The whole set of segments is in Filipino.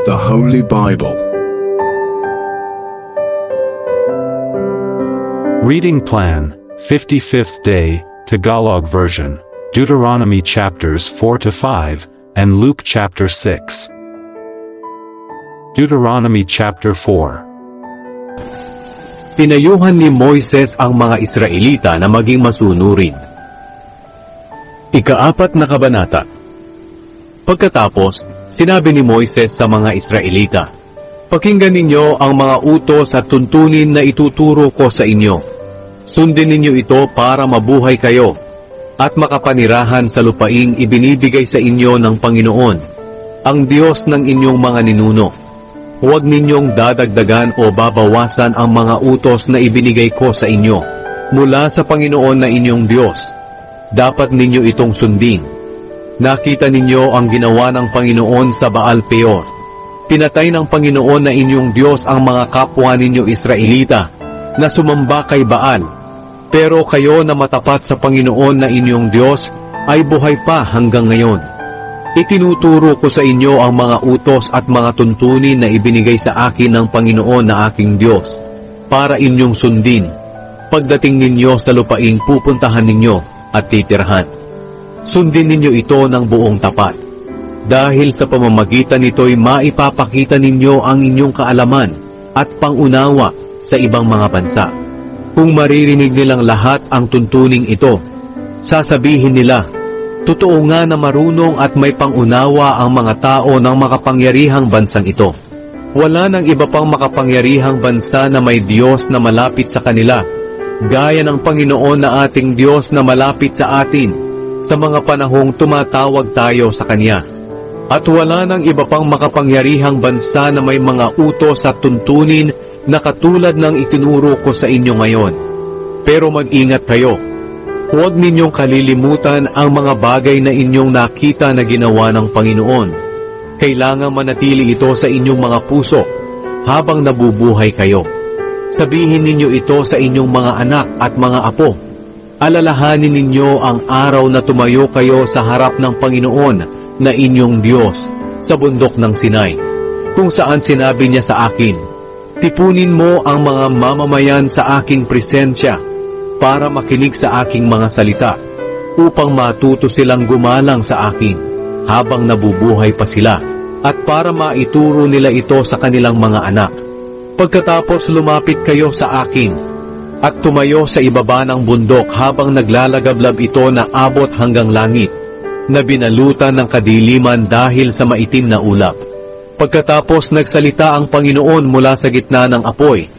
The Holy Bible. Reading Plan, 55th Day, Tagalog Version, Deuteronomy chapters 4-5, and Luke chapter 6. Deuteronomy chapter 4. Pinayuhan ni Moises ang mga Israelita na maging masunurin. Ika-4 na kabanata. Pagkatapos, sinabi ni Moises sa mga Israelita, "Pakinggan ninyo ang mga utos at tuntunin na ituturo ko sa inyo. Sundin ninyo ito para mabuhay kayo at makapanirahan sa lupaing ibinibigay sa inyo ng Panginoon, ang Diyos ng inyong mga ninuno. Huwag ninyong dadagdagan o babawasan ang mga utos na ibinigay ko sa inyo mula sa Panginoon na inyong Diyos. Dapat ninyo itong sundin. Nakita ninyo ang ginawa ng Panginoon sa Baal Peor. Pinatay ng Panginoon na inyong Diyos ang mga kapwa ninyo Israelita na sumamba kay Baal. Pero kayo na matapat sa Panginoon na inyong Diyos ay buhay pa hanggang ngayon. Itinuturo ko sa inyo ang mga utos at mga tuntunin na ibinigay sa akin ng Panginoon na aking Diyos para inyong sundin pagdating ninyo sa lupaing pupuntahan ninyo at titirhan. Sundin ninyo ito ng buong tapat. Dahil sa pamamagitan nito'y maipapakita ninyo ang inyong kaalaman at pangunawa sa ibang mga bansa. Kung maririnig nilang lahat ang tuntuning ito, sasabihin nila, totoo nga na marunong at may pangunawa ang mga tao ng makapangyarihang bansang ito. Wala nang iba pang makapangyarihang bansa na may Diyos na malapit sa kanila, gaya ng Panginoon na ating Diyos na malapit sa atin sa mga panahong tumatawag tayo sa Kanya. At wala nang iba pang makapangyarihang bansa na may mga utos at tuntunin na katulad ng itinuro ko sa inyo ngayon. Pero mag-ingat kayo. Huwag ninyong kalilimutan ang mga bagay na inyong nakita na ginawa ng Panginoon. Kailangang manatili ito sa inyong mga puso habang nabubuhay kayo. Sabihin ninyo ito sa inyong mga anak at mga apo. Alalahanin ninyo ang araw na tumayo kayo sa harap ng Panginoon na inyong Diyos sa bundok ng Sinai, kung saan sinabi niya sa akin, tipunin mo ang mga mamamayan sa aking presensya para makinig sa aking mga salita, upang matuto silang gumalang sa akin habang nabubuhay pa sila, at para maituro nila ito sa kanilang mga anak. Pagkatapos lumapit kayo sa akin, at tumayo sa ibaba ng bundok habang naglalagablab ito na abot hanggang langit, na binalutan ng kadiliman dahil sa maitim na ulap. Pagkatapos nagsalita ang Panginoon mula sa gitna ng apoy,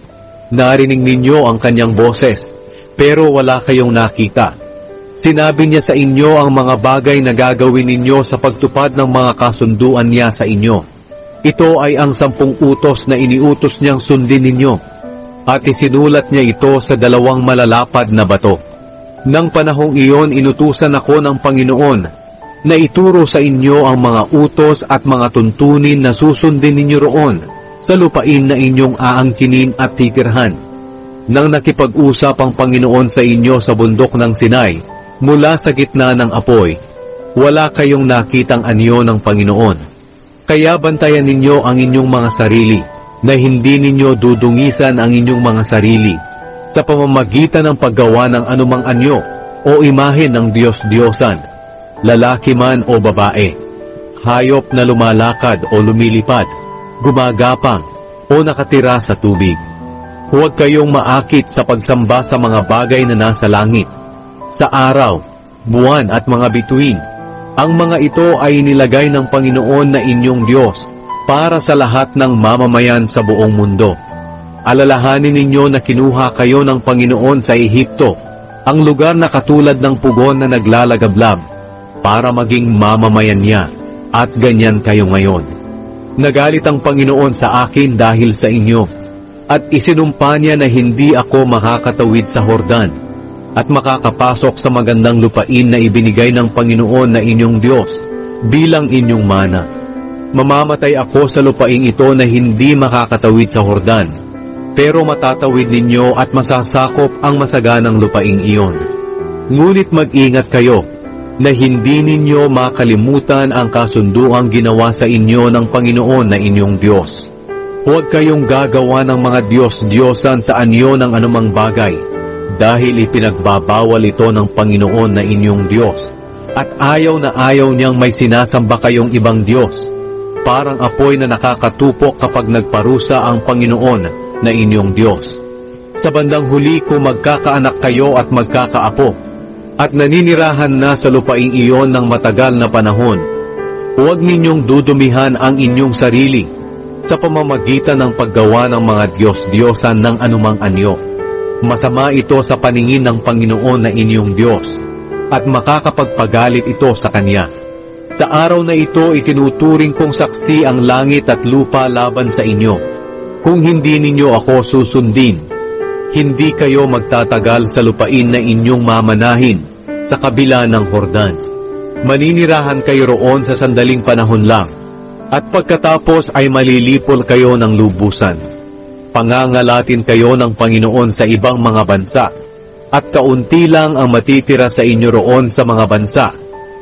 narinig ninyo ang kanyang boses, pero wala kayong nakita. Sinabi niya sa inyo ang mga bagay na gagawin ninyo sa pagtupad ng mga kasunduan niya sa inyo. Ito ay ang 10 utos na iniutos niyang sundin ninyo, at isinulat niya ito sa 2 malalapad na bato. Nang panahong iyon, inutusan ako ng Panginoon na ituro sa inyo ang mga utos at mga tuntunin na susundin ninyo roon sa lupain na inyong aangkinin at titirhan. Nang nakipag-usap ang Panginoon sa inyo sa bundok ng Sinai, mula sa gitna ng apoy, wala kayong nakitang anyo ng Panginoon. Kaya bantayan ninyo ang inyong mga sarili, na hindi ninyo dudungisan ang inyong mga sarili sa pamamagitan ng paggawa ng anumang anyo o imahe ng Diyos-Diyosan, lalaki man o babae, hayop na lumalakad o lumilipad, gumagapang o nakatira sa tubig. Huwag kayong maakit sa pagsamba sa mga bagay na nasa langit, sa araw, buwan at mga bituin. Ang mga ito ay nilagay ng Panginoon na inyong Diyos para sa lahat ng mamamayan sa buong mundo. Alalahanin ninyo na kinuha kayo ng Panginoon sa Ehipto, ang lugar na katulad ng pugon na naglalagablab, para maging mamamayan niya, at ganyan kayo ngayon. Nagalit ang Panginoon sa akin dahil sa inyo, at isinumpa niya na hindi ako makakatawid sa Hordan, at makakapasok sa magandang lupain na ibinigay ng Panginoon na inyong Diyos, bilang inyong mana. Mamamatay ako sa lupaing ito na hindi makakatawid sa Hordan, pero matatawid ninyo at masasakop ang masaganang lupaing iyon. Ngunit mag-ingat kayo, na hindi ninyo makalimutan ang kasunduang ginawa sa inyo ng Panginoon na inyong Diyos. Huwag kayong gagawa ng mga Diyos-Diyosan sa anyo ng anumang bagay, dahil ipinagbabawal ito ng Panginoon na inyong Diyos, at ayaw na ayaw niyang may sinasamba kayong ibang Diyos. Parang apoy na nakakatupok kapag nagparusa ang Panginoon na inyong Diyos. Sa bandang huli kung magkakaanak kayo at magkakaapo, at naninirahan na sa lupaing iyon ng matagal na panahon, huwag ninyong dudumihan ang inyong sarili sa pamamagitan ng paggawa ng mga Diyos-Diyosan ng anumang anyo. Masama ito sa paningin ng Panginoon na inyong Diyos, at makakapagpagalit ito sa Kanya. Sa araw na ito, itinuturing kong saksi ang langit at lupa laban sa inyo. Kung hindi ninyo ako susundin, hindi kayo magtatagal sa lupain na inyong mamanahin sa kabila ng Hordan. Maninirahan kayo roon sa sandaling panahon lang, at pagkatapos ay malilipol kayo ng lubusan. Pangangalatin kayo ng Panginoon sa ibang mga bansa, at kaunti lang ang matitira sa inyo roon sa mga bansa,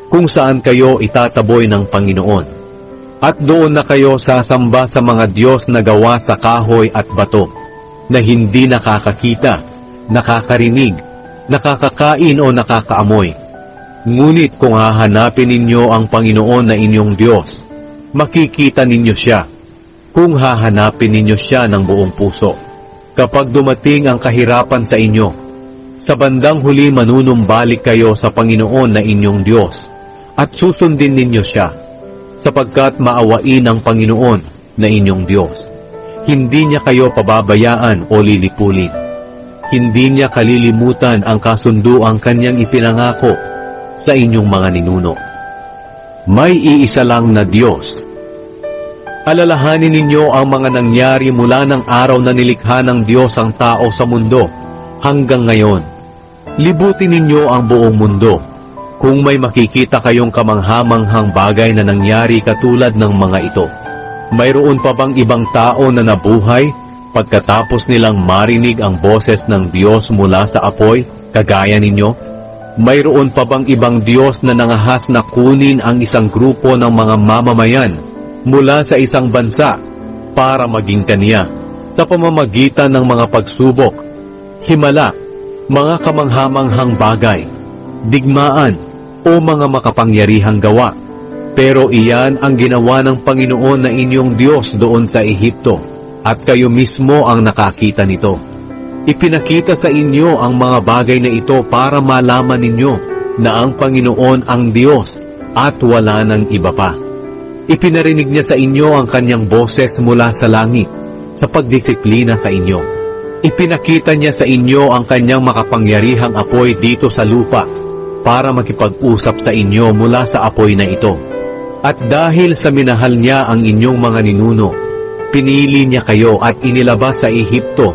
kung saan kayo itataboy ng Panginoon. At doon na kayo sasamba sa mga Diyos na gawa sa kahoy at bato, na hindi nakakakita, nakakarinig, nakakakain o nakakaamoy. Ngunit kung hahanapin ninyo ang Panginoon na inyong Diyos, makikita ninyo siya, kung hahanapin ninyo siya ng buong puso. Kapag dumating ang kahirapan sa inyo, sa bandang huli manunumbalik kayo sa Panginoon na inyong Diyos, at susundin ninyo siya, sapagkat maawain ang Panginoon na inyong Diyos. Hindi niya kayo pababayaan o lilipulin. Hindi niya kalilimutan ang kasunduang kanyang ipinangako sa inyong mga ninuno. May iisa lang na Diyos. Alalahanin ninyo ang mga nangyari mula ng araw na nilikha ng Diyos ang tao sa mundo hanggang ngayon. Libutin ninyo ang buong mundo. Kung may makikita kayong kamanghamanghang bagay na nangyari katulad ng mga ito. Mayroon pa bang ibang tao na nabuhay pagkatapos nilang marinig ang boses ng Diyos mula sa apoy, kagaya ninyo? Mayroon pa bang ibang Diyos na nangahas na kunin ang isang grupo ng mga mamamayan mula sa isang bansa para maging kaniya sa pamamagitan ng mga pagsubok, himala, mga kamanghamanghang bagay, digmaan, o mga makapangyarihang gawa? Pero iyan ang ginawa ng Panginoon na inyong Diyos doon sa Ehipto, at kayo mismo ang nakakita nito. Ipinakita sa inyo ang mga bagay na ito para malaman ninyo na ang Panginoon ang Diyos at wala ng iba pa. Ipinarinig niya sa inyo ang kanyang boses mula sa langit sa pagdisiplina sa inyo. Ipinakita niya sa inyo ang kanyang makapangyarihang apoy dito sa lupa para makipag-usap sa inyo mula sa apoy na ito. At dahil sa minahal niya ang inyong mga ninuno, pinili niya kayo at inilabas sa Ehipto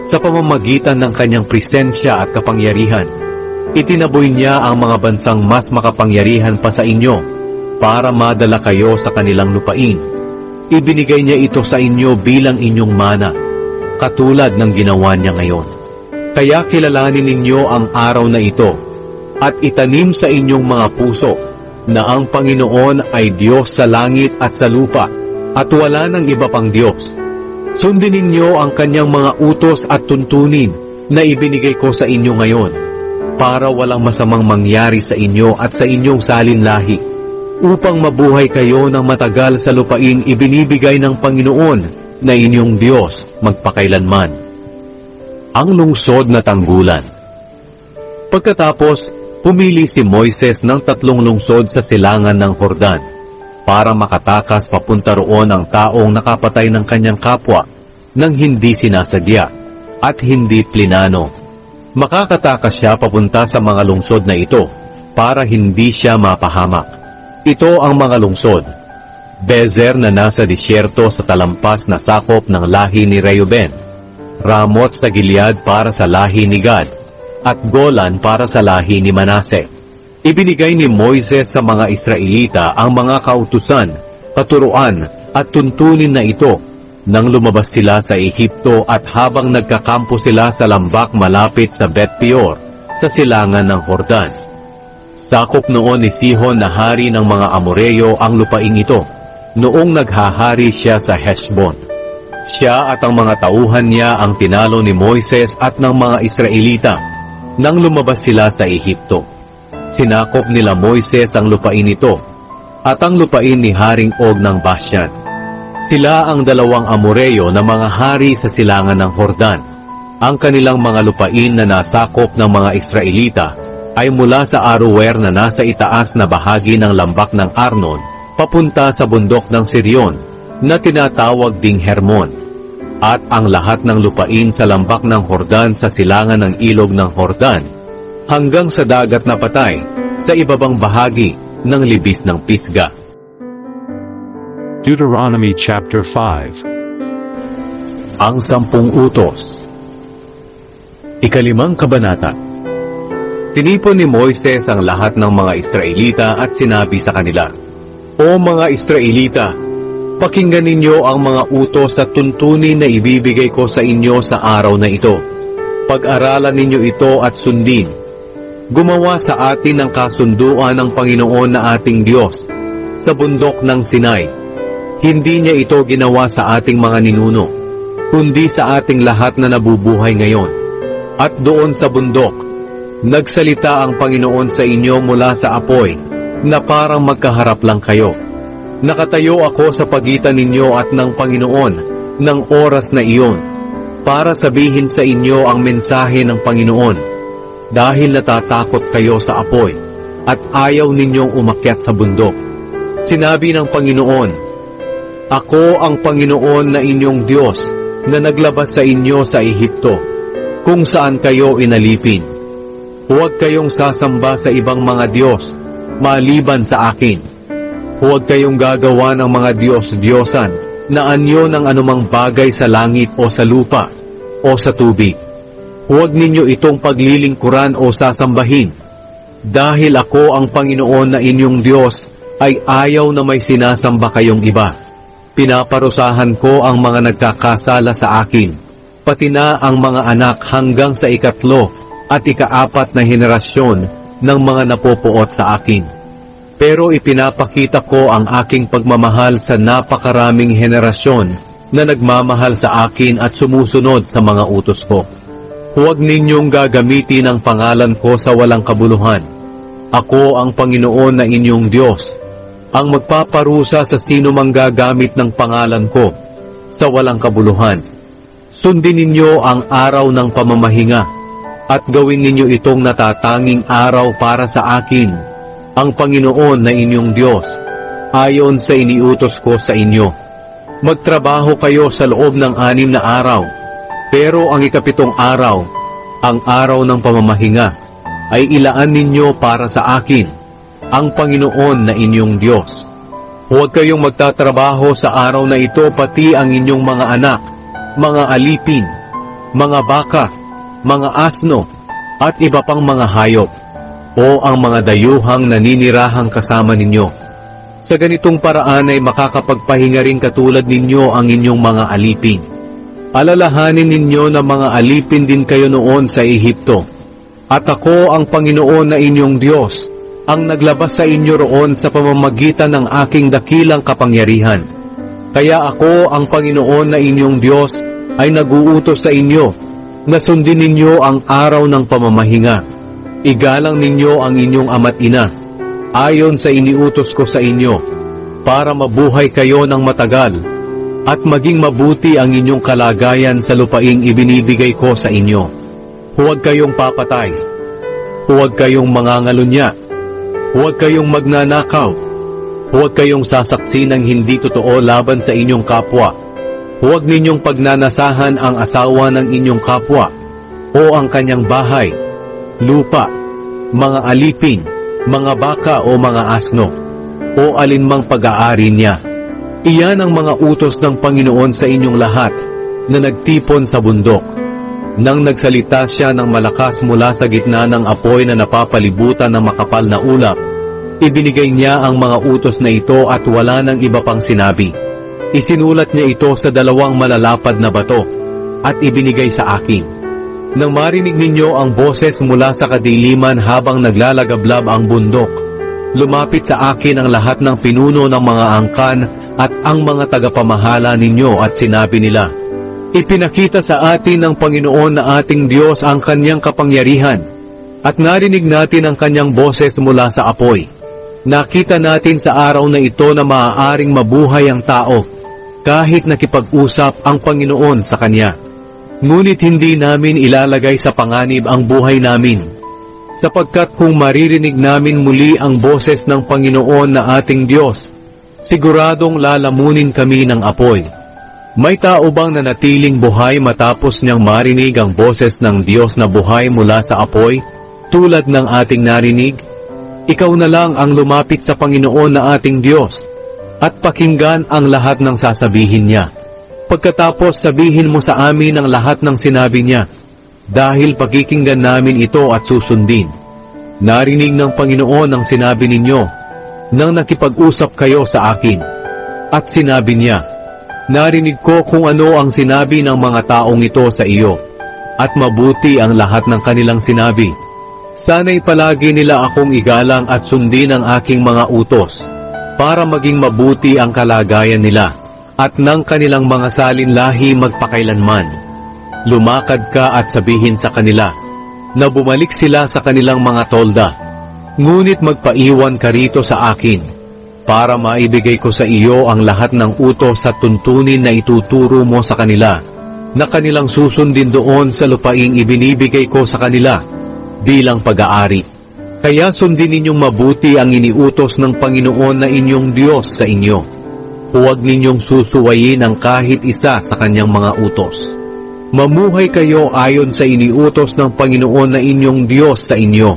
sa pamamagitan ng kanyang presensya at kapangyarihan. Itinaboy niya ang mga bansang mas makapangyarihan pa sa inyo para madala kayo sa kanilang lupain. Ibinigay niya ito sa inyo bilang inyong mana, katulad ng ginawa niya ngayon. Kaya kilalanin ninyo ang araw na ito at itanim sa inyong mga puso na ang Panginoon ay Diyos sa langit at sa lupa at wala ng iba pang Diyos. Sundin ninyo ang kanyang mga utos at tuntunin na ibinigay ko sa inyo ngayon para walang masamang mangyari sa inyo at sa inyong salinlahi, upang mabuhay kayo ng matagal sa lupaing ibinibigay ng Panginoon na inyong Diyos magpakailanman. Ang lungsod na tanggulan. Pagkatapos, pumili si Moises ng 3 lungsod sa silangan ng Hordan para makatakas papunta roon ang taong nakapatay ng kanyang kapwa nang hindi sinasadya at hindi plinano. Makakatakas siya papunta sa mga lungsod na ito para hindi siya mapahamak. Ito ang mga lungsod: Bezer na nasa disyerto sa talampas na sakop ng lahi ni Reuben, Ramot sa Gilead para sa lahi ni Gad, at Golan para sa lahi ni Manase. Ibinigay ni Moises sa mga Israelita ang mga kautusan, katuruan at tuntunin na ito nang lumabas sila sa Ehipto at habang nagkakampo sila sa lambak malapit sa Bet-peor sa silangan ng Hordan. Sakop noon ni Sihon na hari ng mga Amoreo ang lupaing ito, noong naghahari siya sa Heshbon. Siya at ang mga tauhan niya ang tinalo ni Moises at ng mga Israelita nang lumabas sila sa Ehipto. Sinakop nila Moises ang lupain ito at ang lupain ni Haring Og ng Bashan. Sila ang dalawang Amoreo na mga hari sa silangan ng Hordan. Ang kanilang mga lupain na nasakop ng mga Israelita ay mula sa Aroer na nasa itaas na bahagi ng lambak ng Arnon papunta sa bundok ng Sirion na tinatawag ding Hermon, at ang lahat ng lupain sa lambak ng Hordan sa silangan ng ilog ng Hordan hanggang sa dagat na patay sa ibabang bahagi ng libis ng Pisga. Deuteronomy chapter 5. Ang 10 utos. Ikalimang kabanata. Tinipon ni Moises ang lahat ng mga Israelita at sinabi sa kanila, O mga Israelita, pakinggan ninyo ang mga utos at tuntunin na ibibigay ko sa inyo sa araw na ito. Pag-aralan ninyo ito at sundin. Gumawa sa atin ng kasunduan ng Panginoon na ating Diyos sa bundok ng Sinai. Hindi niya ito ginawa sa ating mga ninuno, kundi sa ating lahat na nabubuhay ngayon. At doon sa bundok, nagsalita ang Panginoon sa inyo mula sa apoy, na parang magkaharap lang kayo. Nakatayo ako sa pagitan ninyo at ng Panginoon ng oras na iyon, para sabihin sa inyo ang mensahe ng Panginoon, dahil natatakot kayo sa apoy, at ayaw ninyong umakyat sa bundok. Sinabi ng Panginoon, Ako ang Panginoon na inyong Diyos, na naglabas sa inyo sa Ehipto, kung saan kayo inalipin. Huwag kayong sasamba sa ibang mga Diyos, maliban sa akin. Huwag kayong gagawa ng mga Diyos-Diyosan na anyo ng anumang bagay sa langit o sa lupa o sa tubig. Huwag ninyo itong paglilingkuran o sasambahin, dahil ako ang Panginoon na inyong Diyos ay ayaw na may sinasamba kayong iba. Pinaparusahan ko ang mga nagkakasala sa akin, pati na ang mga anak hanggang sa 3 at 4 na henerasyon ng mga napopuot sa akin. Pero ipinapakita ko ang aking pagmamahal sa napakaraming henerasyon na nagmamahal sa akin at sumusunod sa mga utos ko. Huwag ninyong gagamitin ang pangalan ko sa walang kabuluhan. Ako ang Panginoon na inyong Diyos, ang magpaparusa sa sino mang gagamit ng pangalan ko sa walang kabuluhan. Sundin ninyo ang araw ng pamamahinga at gawin ninyo itong natatanging araw para sa akin, ang Panginoon na inyong Diyos, ayon sa iniutos ko sa inyo. Magtrabaho kayo sa loob ng 6 na araw, pero ang 7 araw, ang araw ng pamamahinga, ay ilaan ninyo para sa akin, ang Panginoon na inyong Diyos. Huwag kayong magtatrabaho sa araw na ito, pati ang inyong mga anak, mga alipin, mga baka, mga asno, at iba pang mga hayop, o ang mga dayuhang naninirahang kasama ninyo. Sa ganitong paraan ay makakapagpahinga rin katulad ninyo ang inyong mga alipin. Alalahanin ninyo na mga alipin din kayo noon sa Ehipto, at ako ang Panginoon na inyong Diyos, ang naglabas sa inyo roon sa pamamagitan ng aking dakilang kapangyarihan. Kaya ako ang Panginoon na inyong Diyos ay naguutos sa inyo na sundin ninyo ang araw ng pamamahinga. Igalang ninyo ang inyong ama't ina, ayon sa iniutos ko sa inyo, para mabuhay kayo ng matagal, at maging mabuti ang inyong kalagayan sa lupaing ibinibigay ko sa inyo. Huwag kayong papatay, huwag kayong mangangalunya, huwag kayong magnanakaw, huwag kayong sasaksi ng hindi totoo laban sa inyong kapwa, huwag ninyong pagnanasahan ang asawa ng inyong kapwa, o ang kanyang bahay, lupa, mga alipin, mga baka o mga asno, o alinmang pag-aari niya. Iyan ang mga utos ng Panginoon sa inyong lahat na nagtipon sa bundok. Nang nagsalita siya ng malakas mula sa gitna ng apoy na napapalibutan ng makapal na ulap, ibinigay niya ang mga utos na ito at wala nang iba pang sinabi. Isinulat niya ito sa 2 malalapad na bato at ibinigay sa akin. Nang marinig ninyo ang boses mula sa kadiliman habang naglalagablab ang bundok, lumapit sa akin ang lahat ng pinuno ng mga angkan at ang mga tagapamahala ninyo at sinabi nila, ipinakita sa atin ng Panginoon na ating Diyos ang kanyang kapangyarihan at narinig natin ang kanyang boses mula sa apoy. Nakita natin sa araw na ito na maaaring mabuhay ang tao kahit nakipag-usap ang Panginoon sa kanya. Ngunit hindi namin ilalagay sa panganib ang buhay namin, sapagkat kung maririnig namin muli ang boses ng Panginoon na ating Diyos, siguradong lalamunin kami ng apoy. May tao bang nanatiling buhay matapos niyang marinig ang boses ng Diyos na buhay mula sa apoy, tulad ng ating narinig? Ikaw na lang ang lumapit sa Panginoon na ating Diyos, at pakinggan ang lahat ng sasabihin niya. Pagkatapos sabihin mo sa amin ang lahat ng sinabi niya, dahil pakikinggan namin ito at susundin. Narinig ng Panginoon ang sinabi ninyo, nang nakipag-usap kayo sa akin. At sinabi niya, narinig ko kung ano ang sinabi ng mga taong ito sa iyo, at mabuti ang lahat ng kanilang sinabi. Sana'y palagi nila akong igalang at sundin ang aking mga utos, para maging mabuti ang kalagayan nila, at ng kanilang mga salinlahi magpakailanman. Lumakad ka at sabihin sa kanila, na bumalik sila sa kanilang mga tolda. Ngunit magpaiwan ka rito sa akin, para maibigay ko sa iyo ang lahat ng utos at tuntunin na ituturo mo sa kanila, na kanilang susundin doon sa lupaing ibinibigay ko sa kanila, bilang pag-aari. Kaya sundin ninyong mabuti ang iniutos ng Panginoon na inyong Diyos sa inyo. Huwag ninyong susuwayin ang kahit isa sa kanyang mga utos. Mamuhay kayo ayon sa iniutos ng Panginoon na inyong Diyos sa inyo,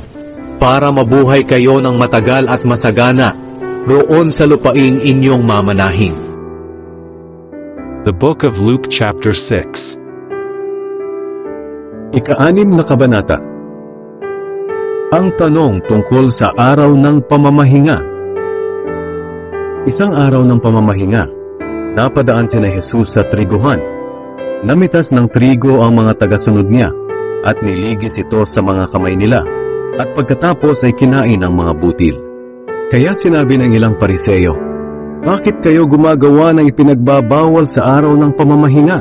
para mabuhay kayo ng matagal at masagana, roon sa lupaing inyong mamanahin. The Book of Luke chapter 6. Ika-6 na kabanata. Ang tanong tungkol sa araw ng pamamahinga. Isang araw ng pamamahinga, napadaan sina Jesus sa triguhan. Namitas ng trigo ang mga tagasunod niya, at niligis ito sa mga kamay nila, at pagkatapos ay kinain ang mga butil. Kaya sinabi ng ilang Pariseo, bakit kayo gumagawa ng ipinagbabawal sa araw ng pamamahinga?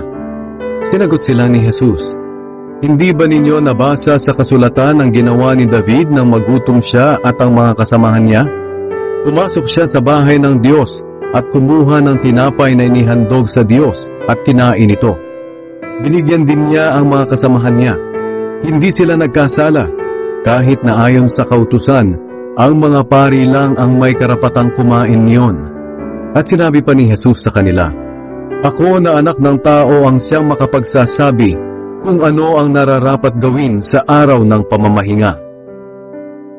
Sinagot sila ni Jesus, hindi ba ninyo nabasa sa kasulatan ang ginawa ni David nang magutom siya at ang mga kasamahan niya? Pumasok siya sa bahay ng Diyos at kumuha ng tinapay na inihandog sa Diyos at kinain ito. Binigyan din niya ang mga kasamahan niya. Hindi sila nagkasala, kahit na ayon sa kautusan, ang mga pari lang ang may karapatang kumain niyon. At sinabi pa ni Jesus sa kanila, ako na anak ng tao ang siyang makapagsasabi kung ano ang nararapat gawin sa araw ng pamamahinga.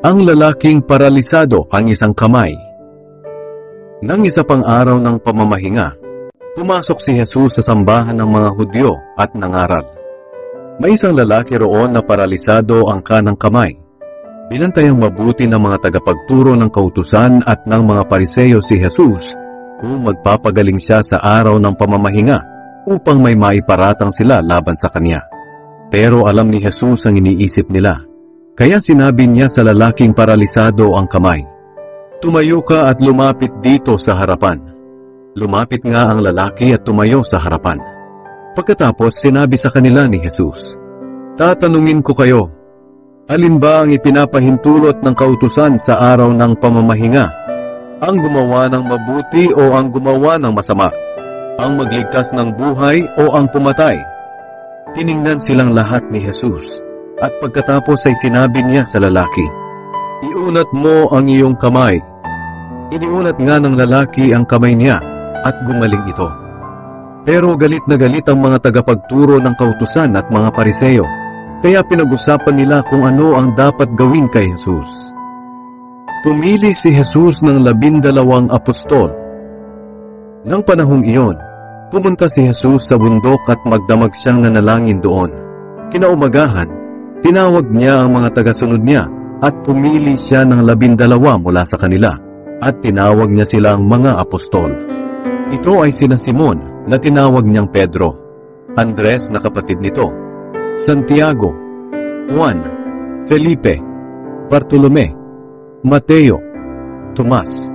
Ang lalaking paralisado ang isang kamay. Nang isa pang araw ng pamamahinga, pumasok si Jesus sa sambahan ng mga Hudyo at nangaral. May isang lalaki roon na paralisado ang kanang kamay. Binantayang mabuti ng mga tagapagturo ng kautusan at ng mga Pariseo si Jesus kung magpapagaling siya sa araw ng pamamahinga upang may maiparatang sila laban sa kanya. Pero alam ni Jesus ang iniisip nila. Kaya sinabi niya sa lalaking paralisado ang kamay, tumayo ka at lumapit dito sa harapan. Lumapit nga ang lalaki at tumayo sa harapan. Pagkatapos sinabi sa kanila ni Jesus, tatanungin ko kayo, alin ba ang ipinapahintulot ng kautusan sa araw ng pamamahinga? Ang gumawa ng mabuti o ang gumawa ng masama? Ang magligtas ng buhay o ang pumatay? Tiningnan silang lahat ni Jesus. At pagkatapos ay sinabi niya sa lalaki, iunat mo ang iyong kamay. Iniunat nga ng lalaki ang kamay niya at gumaling ito. Pero galit na galit ang mga tagapagturo ng kautusan at mga Pariseo, kaya pinag-usapan nila kung ano ang dapat gawin kay Jesus. Pumili si Jesus ng 12 apostol. Nang panahong iyon, pumunta si Jesus sa bundok at magdamag siyang nanalangin doon. Kinaumagahan, tinawag niya ang mga tagasunod niya at pumili siya ng 12 mula sa kanila at tinawag niya silang mga apostol. Ito ay sina Simon na tinawag niyang Pedro, Andres na kapatid nito, Santiago, Juan, Felipe, Bartolome, Mateo, Tomas,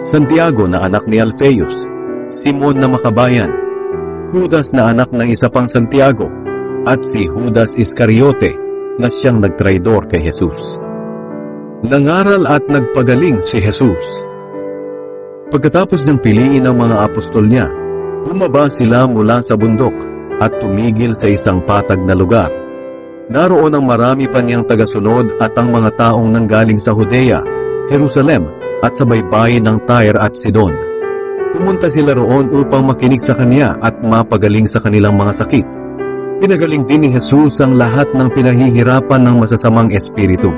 Santiago na anak ni Alfeus, Simon na makabayan, Judas na anak ng isa pang Santiago, at si Judas Iscariote na siyang nagtraidor kay Jesus. Nangaral at nagpagaling si Jesus. Pagkatapos niyang piliin ang mga apostol niya, bumaba sila mula sa bundok at tumigil sa isang patag na lugar. Naroon ang marami pa niyang tagasunod at ang mga taong nanggaling sa Judea, Jerusalem at sa baybayin ng Tyre at Sidon. Pumunta sila roon upang makinig sa kanya at mapagaling sa kanilang mga sakit. Pinagaling din ni Jesus ang lahat ng pinahihirapan ng masasamang espiritu.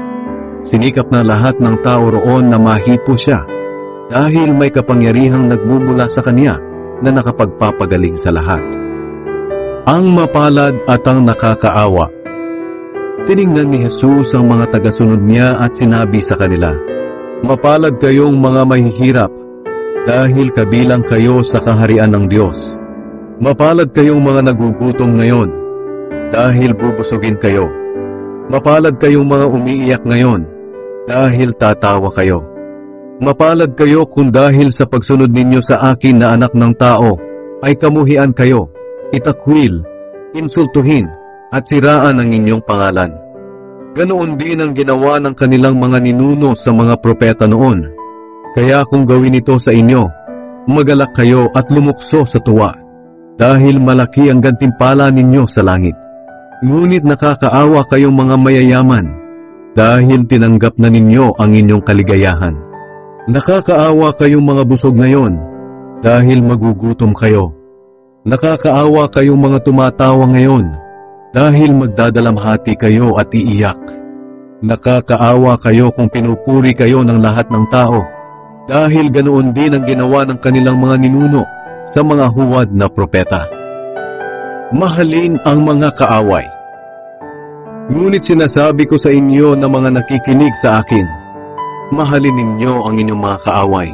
Sinikap na lahat ng tao roon na mahipo siya dahil may kapangyarihang nagmumula sa kanya na nakapagpapagaling sa lahat. Ang mapalad at ang nakakaawa. Tiningnan ni Jesus ang mga tagasunod niya at sinabi sa kanila, "Mapalad kayong mga mahihirap, dahil kabilang kayo sa kaharian ng Diyos. Mapalad kayong mga nagugutom ngayon, dahil bubusugin kayo. Mapalad kayong mga umiiyak ngayon, dahil tatawa kayo. Mapalad kayo kung dahil sa pagsunod ninyo sa akin na anak ng tao, ay kamuhian kayo, itakwil, insultuhin, at siraan ang inyong pangalan. Ganoon din ang ginawa ng kanilang mga ninuno sa mga propeta noon. Kaya kung gawin ito sa inyo, magalak kayo at lumukso sa tuwa, dahil malaki ang gantimpala ninyo sa langit. Ngunit nakakaawa kayong mga mayayaman, dahil tinanggap na ninyo ang inyong kaligayahan. Nakakaawa kayong mga busog ngayon, dahil magugutom kayo. Nakakaawa kayong mga tumatawa ngayon, dahil magdadalamhati kayo at iiyak. Nakakaawa kayo kung pinupuri kayo ng lahat ng tao, dahil ganoon din ang ginawa ng kanilang mga ninuno sa mga huwad na propeta. Mahalin ang mga kaaway. Ngunit sinasabi ko sa inyo na mga nakikinig sa akin, mahalin ninyo ang inyong mga kaaway.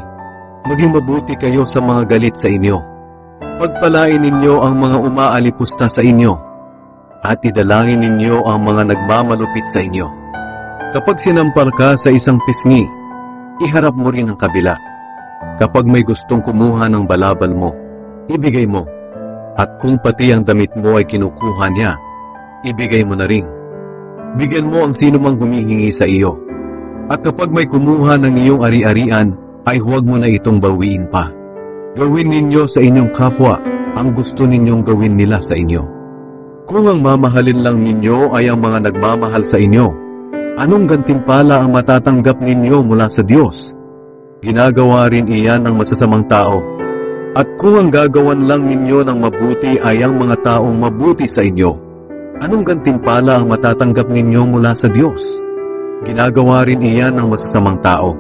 Maging mabuti kayo sa mga galit sa inyo. Pagpalain ninyo ang mga umaalipusta sa inyo, at idalangin ninyo ang mga nagmamalupit sa inyo. Kapag sinampal ka sa isang pisngi, iharap mo rin ang kabila. Kapag may gustong kumuha ng balabal mo, ibigay mo. At kung pati ang damit mo ay kinukuha niya, ibigay mo na rin. Bigyan mo ang sino mang humihingi sa iyo. At kapag may kumuha ng iyong ari-arian, ay huwag mo na itong bawiin pa. Gawin ninyo sa inyong kapwa ang gusto ninyong gawin nila sa inyo. Kung ang mamahalin lang ninyo ay ang mga nagmamahal sa inyo, anong gantimpala ang matatanggap ninyo mula sa Diyos? Ginagawa rin iyan ng masasamang tao. At kung ang gagawan lang ninyo ng mabuti ay ang mga taong mabuti sa inyo, anong gantimpala ang matatanggap ninyo mula sa Diyos? Ginagawa rin iyan ng masasamang tao.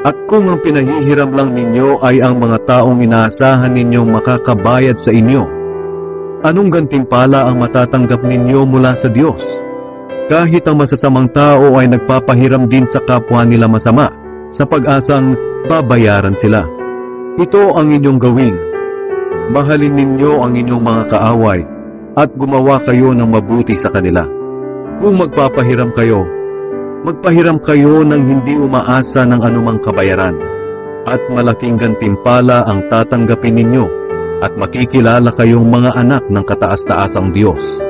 At kung ang pinahihiram lang ninyo ay ang mga taong inaasahan ninyong makakabayad sa inyo, anong gantimpala ang matatanggap ninyo mula sa Diyos? Kahit ang masasamang tao ay nagpapahiram din sa kapwa nila masama, sa pag-asang babayaran sila. Ito ang inyong gawin. Mahalin ninyo ang inyong mga kaaway, at gumawa kayo ng mabuti sa kanila. Kung magpapahiram kayo, magpahiram kayo ng hindi umaasa ng anumang kabayaran, at malaking gantimpala ang tatanggapin ninyo, at makikilala kayong mga anak ng kataas-taasang Diyos.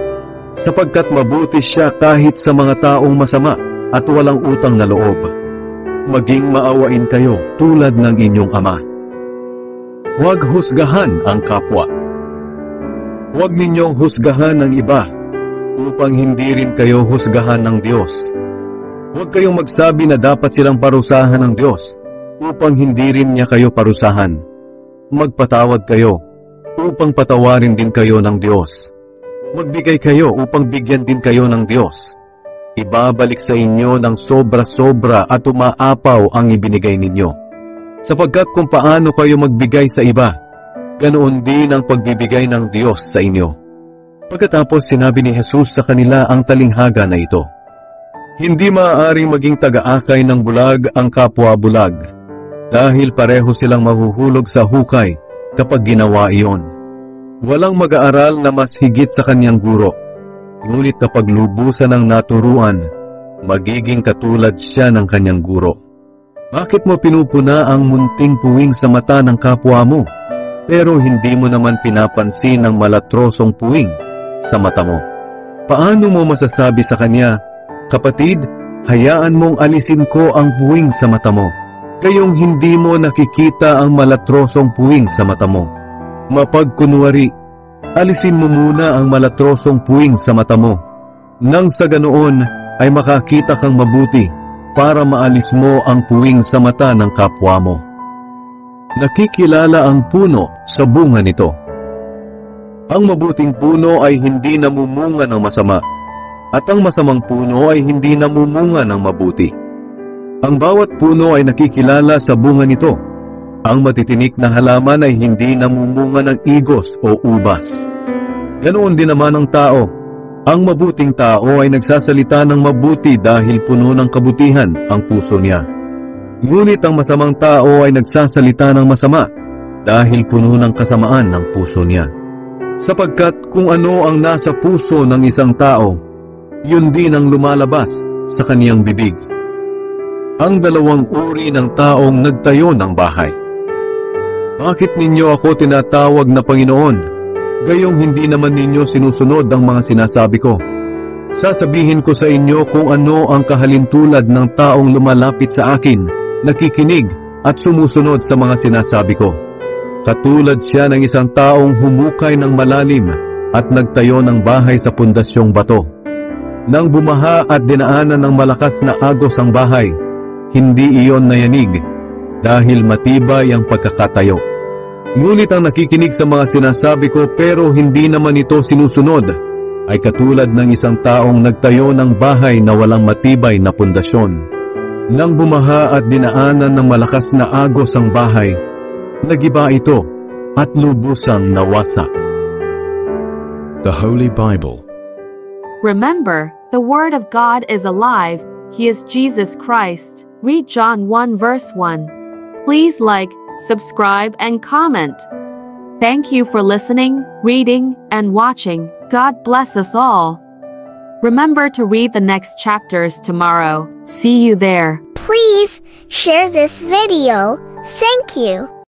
Sapagkat mabuti siya kahit sa mga taong masama at walang utang na loob. Maging maawain kayo tulad ng inyong Ama. Huwag husgahan ang kapwa. Huwag ninyong husgahan ang iba, upang hindi rin kayo husgahan ng Diyos. Huwag kayong magsabi na dapat silang parusahan ng Diyos, upang hindi rin niya kayo parusahan. Magpatawad kayo, upang patawarin din kayo ng Diyos. Magbigay kayo upang bigyan din kayo ng Diyos. Ibabalik sa inyo ng sobra-sobra at umaapaw ang ibinigay ninyo. Sapagkat kung paano kayo magbigay sa iba, ganoon din ang pagbibigay ng Diyos sa inyo. Pagkatapos sinabi ni Jesus sa kanila ang talinghaga na ito, "Hindi maaaring maging taga-akay ng bulag ang kapwa bulag, dahil pareho silang mahuhulog sa hukay kapag ginawa iyon. Walang mag-aaral na mas higit sa kanyang guro. Ngunit kapag lubusan ng naturuan, magiging katulad siya ng kanyang guro. Bakit mo pinupuna ang munting puwing sa mata ng kapwa mo, pero hindi mo naman pinapansin ang malatrosong puwing sa mata mo? Paano mo masasabi sa kanya, "Kapatid, hayaan mong alisin ko ang puwing sa mata mo," gayong hindi mo nakikita ang malatrosong puwing sa mata mo? Mapagkunwari, alisin mo muna ang malatrosong puwing sa mata mo, nang sa ganoon ay makakita kang mabuti para maalis mo ang puwing sa mata ng kapwa mo. Nakikilala ang puno sa bunga nito. Ang mabuting puno ay hindi namumunga ng masama, at ang masamang puno ay hindi namumunga ng mabuti. Ang bawat puno ay nakikilala sa bunga nito. Ang matitinik na halaman ay hindi namumunga ng igos o ubas. Ganoon din naman ang tao. Ang mabuting tao ay nagsasalita ng mabuti dahil puno ng kabutihan ang puso niya. Ngunit ang masamang tao ay nagsasalita ng masama dahil puno ng kasamaan ng puso niya. Sapagkat kung ano ang nasa puso ng isang tao, yun din ang lumalabas sa kaniyang bibig. Ang dalawang uri ng taong nagtayo ng bahay. Bakit ninyo ako tinatawag na Panginoon, gayong hindi naman ninyo sinusunod ang mga sinasabi ko? Sasabihin ko sa inyo kung ano ang kahalintulad ng taong lumalapit sa akin, nakikinig at sumusunod sa mga sinasabi ko. Katulad siya ng isang taong humukay ng malalim at nagtayo ng bahay sa pundasyong bato. Nang bumaha at dinaanan ng malakas na agos ang bahay, hindi iyon nayanig dahil matibay ang pagkakatayo. Ngunit ang nakikinig sa mga sinasabi ko pero hindi naman ito sinusunod ay katulad ng isang taong nagtayo ng bahay na walang matibay na pundasyon. Nang bumaha at dinaanan ng malakas na agos ang bahay, nagiba ito at lubusang nawasak. The Holy Bible. Remember, the Word of God is alive. He is Jesus Christ. Read John 1 verse 1. Please like, subscribe, and comment. Thank you for listening, reading, and watching. God bless us all. Remember to read the next chapters tomorrow. See you there. Please share this video. Thank you.